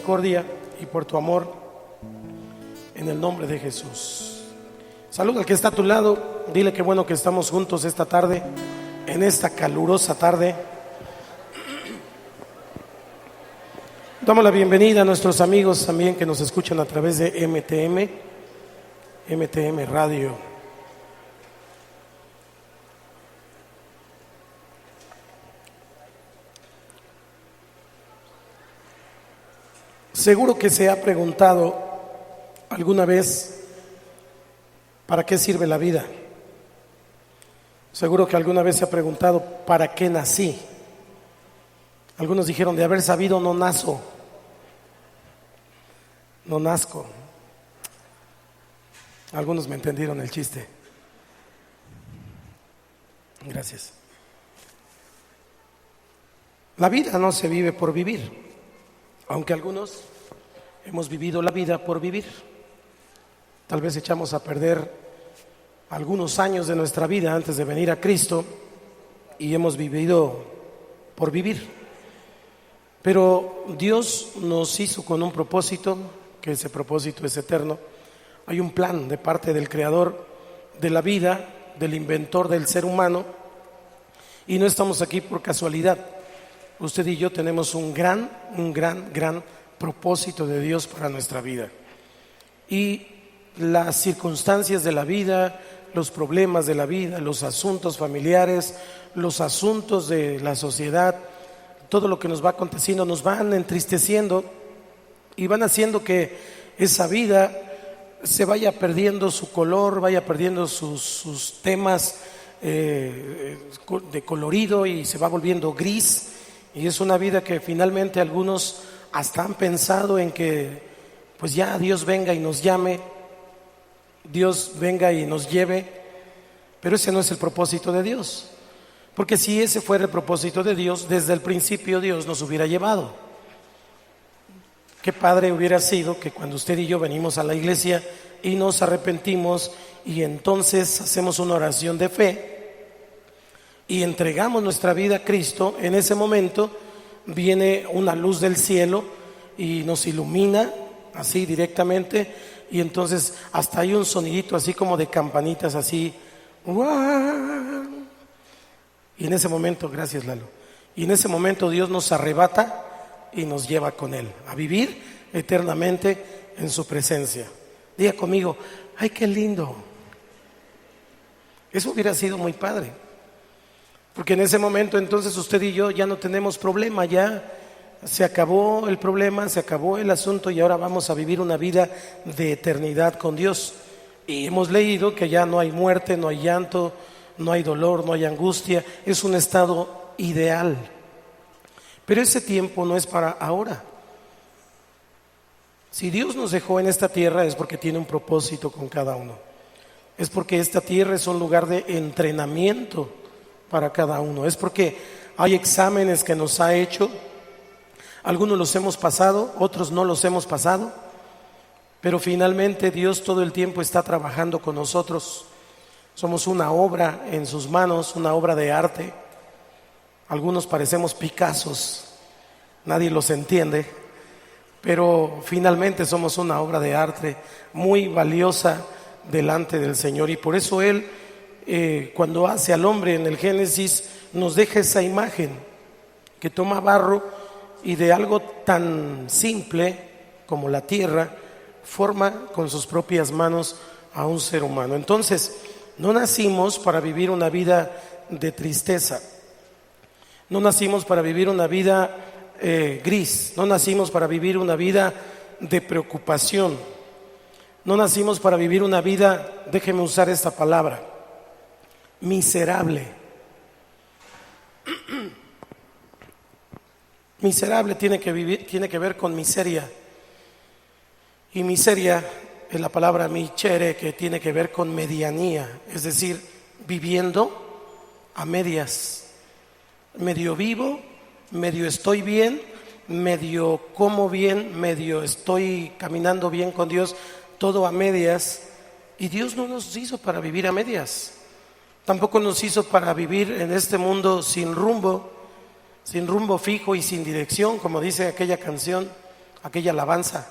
misericordia y por tu amor, en el nombre de Jesús. Saluda al que está a tu lado, dile que bueno que estamos juntos esta tarde, en esta calurosa tarde. Damos la bienvenida a nuestros amigos también que nos escuchan a través de MTM Radio. Seguro que se ha preguntado alguna vez ¿para qué sirve la vida? Seguro que alguna vez se ha preguntado ¿para qué nací? Algunos dijeron de haber sabido no nazco. Algunos me entendieron el chiste. Gracias. La vida no se vive por vivir, aunque algunos hemos vivido la vida por vivir. Tal vez echamos a perder algunos años de nuestra vida antes de venir a Cristo y hemos vivido por vivir. Pero Dios nos hizo con un propósito, que ese propósito es eterno. Hay un plan de parte del Creador de la vida, del inventor del ser humano, y no estamos aquí por casualidad. Usted y yo tenemos un gran propósito de Dios para nuestra vida. Y las circunstancias de la vida, los problemas de la vida, los asuntos familiares, los asuntos de la sociedad, todo lo que nos va aconteciendo nos van entristeciendo y van haciendo que esa vida se vaya perdiendo su color, vaya perdiendo sus temas de colorido y se va volviendo gris. Y es una vida que finalmente algunos hasta han pensado en que pues ya Dios venga y nos llame, Dios venga y nos lleve, pero ese no es el propósito de Dios. Porque si ese fuera el propósito de Dios, desde el principio Dios nos hubiera llevado. Qué padre hubiera sido que cuando usted y yo venimos a la iglesia y nos arrepentimos y entonces hacemos una oración de fe y entregamos nuestra vida a Cristo, en ese momento viene una luz del cielo y nos ilumina así directamente, y entonces hasta hay un sonidito así como de campanitas así, y en ese momento, gracias Lalo, y en ese momento Dios nos arrebata y nos lleva con Él a vivir eternamente en su presencia. Diga conmigo, ay, qué lindo. Eso hubiera sido muy padre, porque en ese momento entonces usted y yo ya no tenemos problema, ya se acabó el problema, se acabó el asunto y ahora vamos a vivir una vida de eternidad con Dios. Y hemos leído que ya no hay muerte, no hay llanto, no hay dolor, no hay angustia, es un estado ideal. Pero ese tiempo no es para ahora. Si Dios nos dejó en esta tierra es porque tiene un propósito con cada uno. Es porque esta tierra es un lugar de entrenamiento para cada uno. Es porque hay exámenes que nos ha hecho. Algunos los hemos pasado, otros no los hemos pasado. Pero finalmente Dios todo el tiempo está trabajando con nosotros. Somos una obra en sus manos, una obra de arte. Algunos parecemos Picassos, nadie los entiende, pero finalmente somos una obra de arte muy valiosa delante del Señor. Y por eso Él, cuando hace al hombre en el Génesis, nos deja esa imagen que toma barro y de algo tan simple como la tierra forma con sus propias manos a un ser humano. Entonces, no nacimos para vivir una vida de tristeza, no nacimos para vivir una vida gris, no nacimos para vivir una vida de preocupación, no nacimos para vivir una vida, déjeme usar esta palabra, miserable. Miserable tiene que ver con miseria, y miseria es la palabra michere, que tiene que ver con medianía, es decir, viviendo a medias, medio vivo, medio estoy bien, medio como bien, medio estoy caminando bien con Dios, todo a medias. Y Dios no nos hizo para vivir a medias, tampoco nos hizo para vivir en este mundo sin rumbo fijo y sin dirección, como dice aquella canción, aquella alabanza,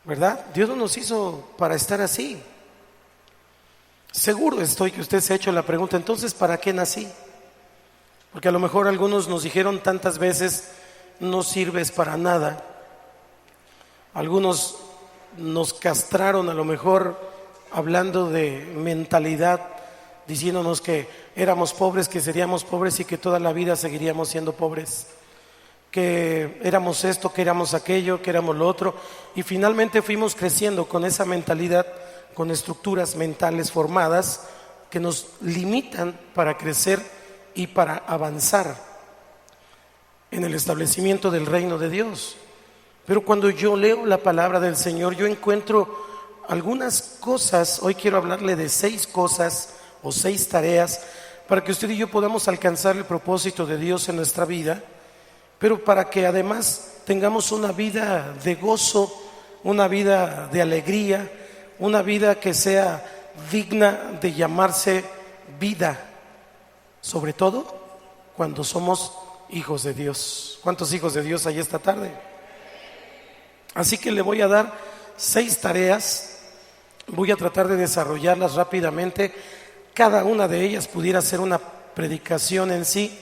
¿verdad? Dios no nos hizo para estar así. Seguro estoy que usted se ha hecho la pregunta, entonces, ¿para qué nací? Porque a lo mejor algunos nos dijeron tantas veces, no sirves para nada. Algunos nos castraron a lo mejor hablando de mentalidad, diciéndonos que éramos pobres, que seríamos pobres y que toda la vida seguiríamos siendo pobres, que éramos esto, que éramos aquello, que éramos lo otro, y finalmente fuimos creciendo con esa mentalidad, con estructuras mentales formadas que nos limitan para crecer y para avanzar en el establecimiento del reino de Dios. Pero cuando yo leo la palabra del Señor, yo encuentro algunas cosas. Hoy quiero hablarle de 6 cosas o 6 tareas para que usted y yo podamos alcanzar el propósito de Dios en nuestra vida, pero para que además tengamos una vida de gozo, una vida de alegría, una vida que sea digna de llamarse vida, sobre todo cuando somos hijos de Dios. ¿Cuántos hijos de Dios hay esta tarde? Así que le voy a dar 6 tareas, voy a tratar de desarrollarlas rápidamente. Cada una de ellas pudiera ser una predicación en sí,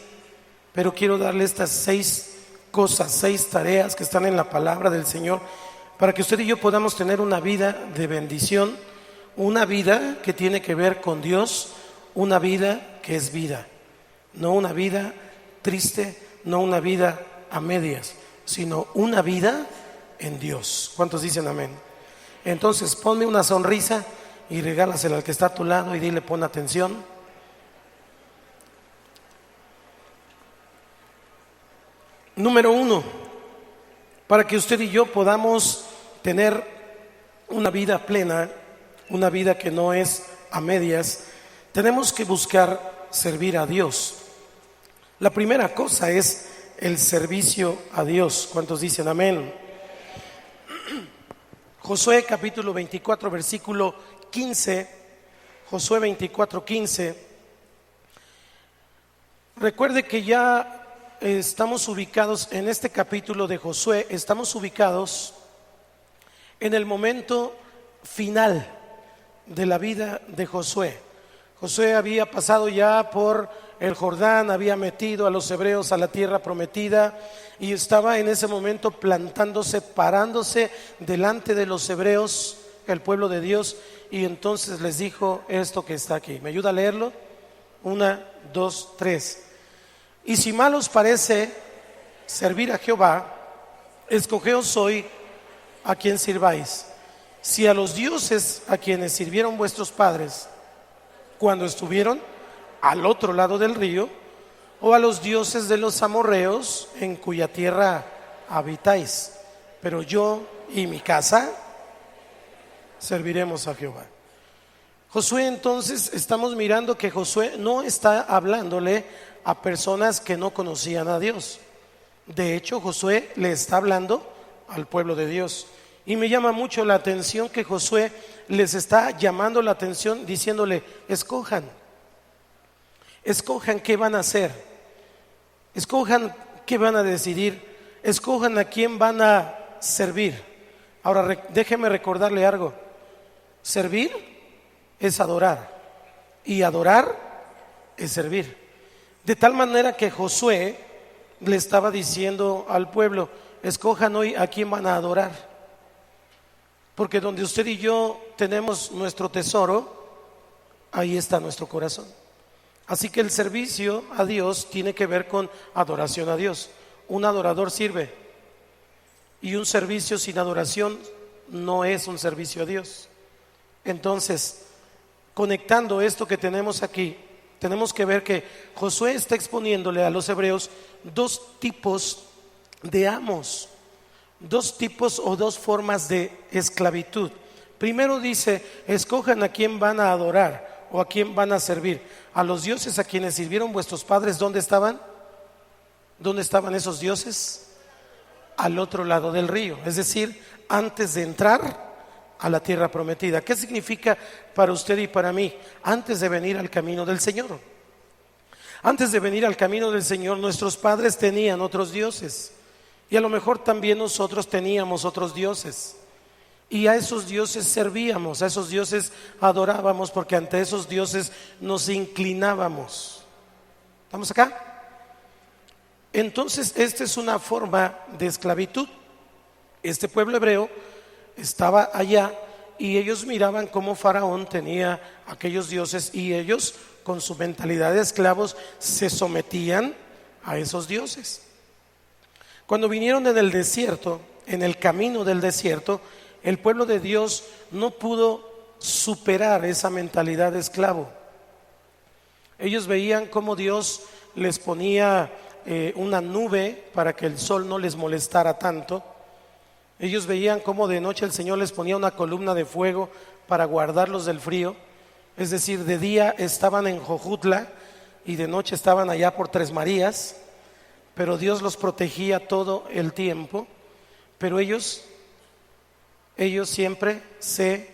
pero quiero darle estas 6 cosas, 6 tareas que están en la palabra del Señor, para que usted y yo podamos tener una vida de bendición, una vida que tiene que ver con Dios, una vida que es vida, no una vida triste, no una vida a medias, sino una vida en Dios. ¿Cuántos dicen amén? Entonces ponme una sonrisa y regálasela al que está a tu lado y dile: pon atención. Número 1, para que usted y yo podamos tener una vida plena, una vida que no es a medias, tenemos que buscar servir a Dios. La primera cosa es el servicio a Dios. ¿Cuántos dicen amén? Josué capítulo 24 versículo 15, Josué 24, 15. Recuerde que ya estamos ubicados en este capítulo de Josué, estamos ubicados en el momento final de la vida de Josué. Josué había pasado ya por el Jordán, había metido a los hebreos a la tierra prometida y estaba en ese momento plantándose, parándose delante de los hebreos, el pueblo de Dios, y entonces les dijo esto que está aquí. ¿Me ayuda a leerlo? 1, 2, 3. Y si mal os parece servir a Jehová, escogeos hoy a quien sirváis, si a los dioses a quienes sirvieron vuestros padres cuando estuvieron al otro lado del río, o a los dioses de los amorreos en cuya tierra habitáis, pero yo y mi casa serviremos a Jehová. Josué, entonces estamos mirando que Josué no está hablándole a personas que no conocían a Dios. De hecho, Josué le está hablando al pueblo de Dios. Y me llama mucho la atención que Josué les está llamando la atención diciéndole: escojan qué van a hacer, escojan qué van a decidir, escojan a quién van a servir. Ahora déjeme recordarle algo: servir es adorar y adorar es servir. De tal manera que Josué le estaba diciendo al pueblo: escojan hoy a quién van a adorar. Porque donde usted y yo tenemos nuestro tesoro, ahí está nuestro corazón. Así que el servicio a Dios tiene que ver con adoración a Dios. Un adorador sirve, y un servicio sin adoración no es un servicio a Dios. Entonces, conectando esto que tenemos aquí, tenemos que ver que Josué está exponiéndole a los hebreos 2 tipos de amos, 2 tipos o 2 formas de esclavitud. Primero dice: escojan a quién van a adorar o a quién van a servir. A los dioses a quienes sirvieron vuestros padres, ¿dónde estaban? ¿Dónde estaban esos dioses? Al otro lado del río, es decir, antes de entrar a la tierra prometida. ¿Qué significa para usted y para mí? Antes de venir al camino del Señor. Antes de venir al camino del Señor, nuestros padres tenían otros dioses. Y a lo mejor también nosotros teníamos otros dioses. Y a esos dioses servíamos, a esos dioses adorábamos, porque ante esos dioses nos inclinábamos. ¿Estamos acá? Entonces, esta es una forma de esclavitud. Este pueblo hebreo estaba allá y ellos miraban cómo Faraón tenía aquellos dioses y ellos, con su mentalidad de esclavos, se sometían a esos dioses. Cuando vinieron en el desierto, en el camino del desierto, el pueblo de Dios no pudo superar esa mentalidad de esclavo. Ellos veían cómo Dios les ponía una nube para que el sol no les molestara tanto. Ellos veían cómo de noche el Señor les ponía una columna de fuego para guardarlos del frío. Es decir, de día estaban en Jojutla y de noche estaban allá por Tres Marías, pero Dios los protegía todo el tiempo. Pero ellos siempre ¿se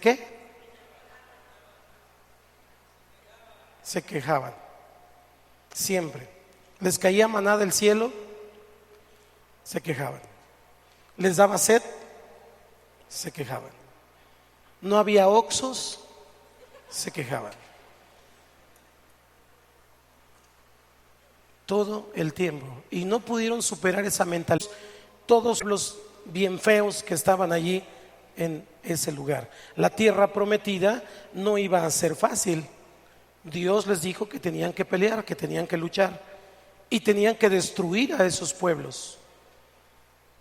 qué? Se quejaban. Siempre. Les caía maná del cielo, se quejaban. Les daba sed, se quejaban. No había oxos, se quejaban. Todo el tiempo. Y no pudieron superar esa mentalidad. Todos los bien feos que estaban allí en ese lugar. La tierra prometida no iba a ser fácil. Dios les dijo que tenían que pelear, que tenían que luchar y tenían que destruir a esos pueblos.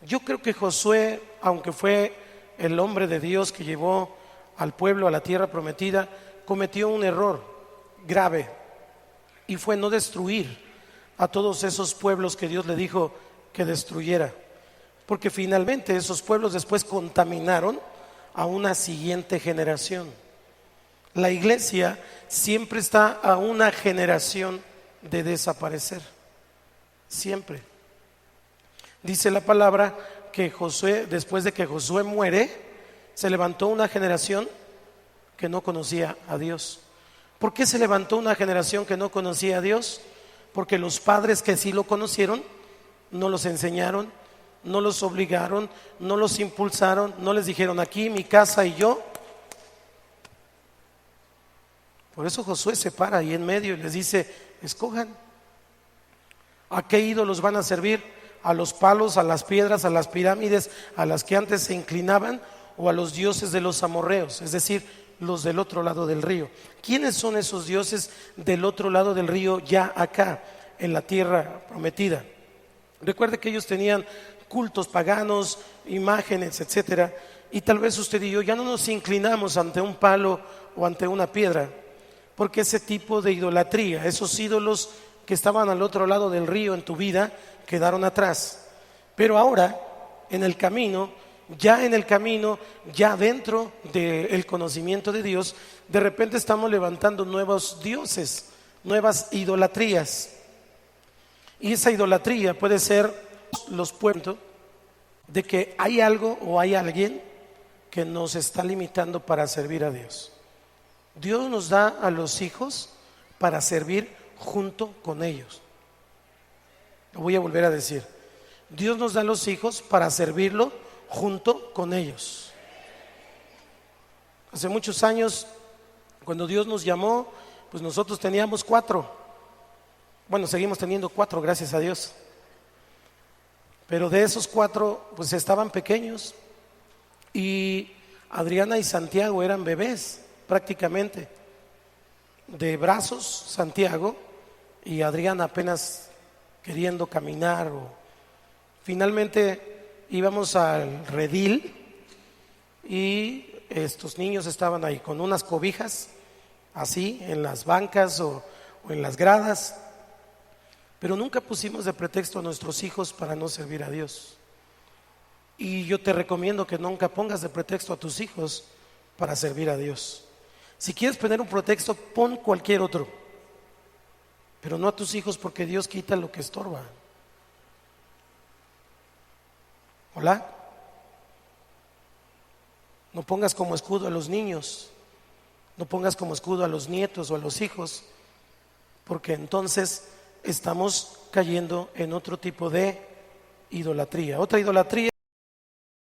Yo creo que Josué, aunque fue el hombre de Dios que llevó al pueblo a la tierra prometida, cometió un error grave y fue no destruir a todos esos pueblos que Dios le dijo que destruyera. Porque finalmente esos pueblos después contaminaron a una siguiente generación. La iglesia siempre está a una generación de desaparecer. Siempre. Dice la palabra que Josué, después de que Josué muere, se levantó una generación que no conocía a Dios. ¿Por qué se levantó una generación que no conocía a Dios? Porque los padres que sí lo conocieron no los enseñaron, no los obligaron, no los impulsaron, no les dijeron aquí mi casa y yo. Por eso Josué se para ahí en medio y les dice: escojan, ¿a qué ídolos van a servir? ¿A los palos, a las piedras, a las pirámides a las que antes se inclinaban, o a los dioses de los amorreos, es decir, los del otro lado del río? ¿Quiénes son esos dioses del otro lado del río ya acá en la tierra prometida? Recuerde que ellos tenían cultos paganos, imágenes, etcétera, y tal vez usted y yo ya no nos inclinamos ante un palo o ante una piedra, porque ese tipo de idolatría, esos ídolos que estaban al otro lado del río en tu vida, quedaron atrás. Pero ahora, en el camino, ya dentro del conocimiento de Dios, de repente estamos levantando nuevos dioses, nuevas idolatrías. Y esa idolatría puede ser los pueblos de que hay algo o hay alguien que nos está limitando para servir a Dios. Dios nos da a los hijos para servir junto con ellos. Lo voy a volver a decir. Dios nos da a los hijos para servirlo junto con ellos. Hace muchos años, cuando Dios nos llamó, pues nosotros teníamos 4. Bueno, seguimos teniendo 4, gracias a Dios. Pero de esos 4, pues estaban pequeños. Y Adriana y Santiago eran bebés, prácticamente. De brazos, Santiago, y Adriana apenas queriendo caminar. Finalmente íbamos al redil y estos niños estaban ahí con unas cobijas, así, en las bancas o en las gradas. Pero nunca pusimos de pretexto a nuestros hijos para no servir a Dios. Y yo te recomiendo que nunca pongas de pretexto a tus hijos para servir a Dios. Si quieres poner un pretexto, pon cualquier otro, pero no a tus hijos, porque Dios quita lo que estorba. ¿Hola? No pongas como escudo a los niños, no pongas como escudo a los nietos o a los hijos, porque entonces estamos cayendo en otro tipo de idolatría. Otra idolatría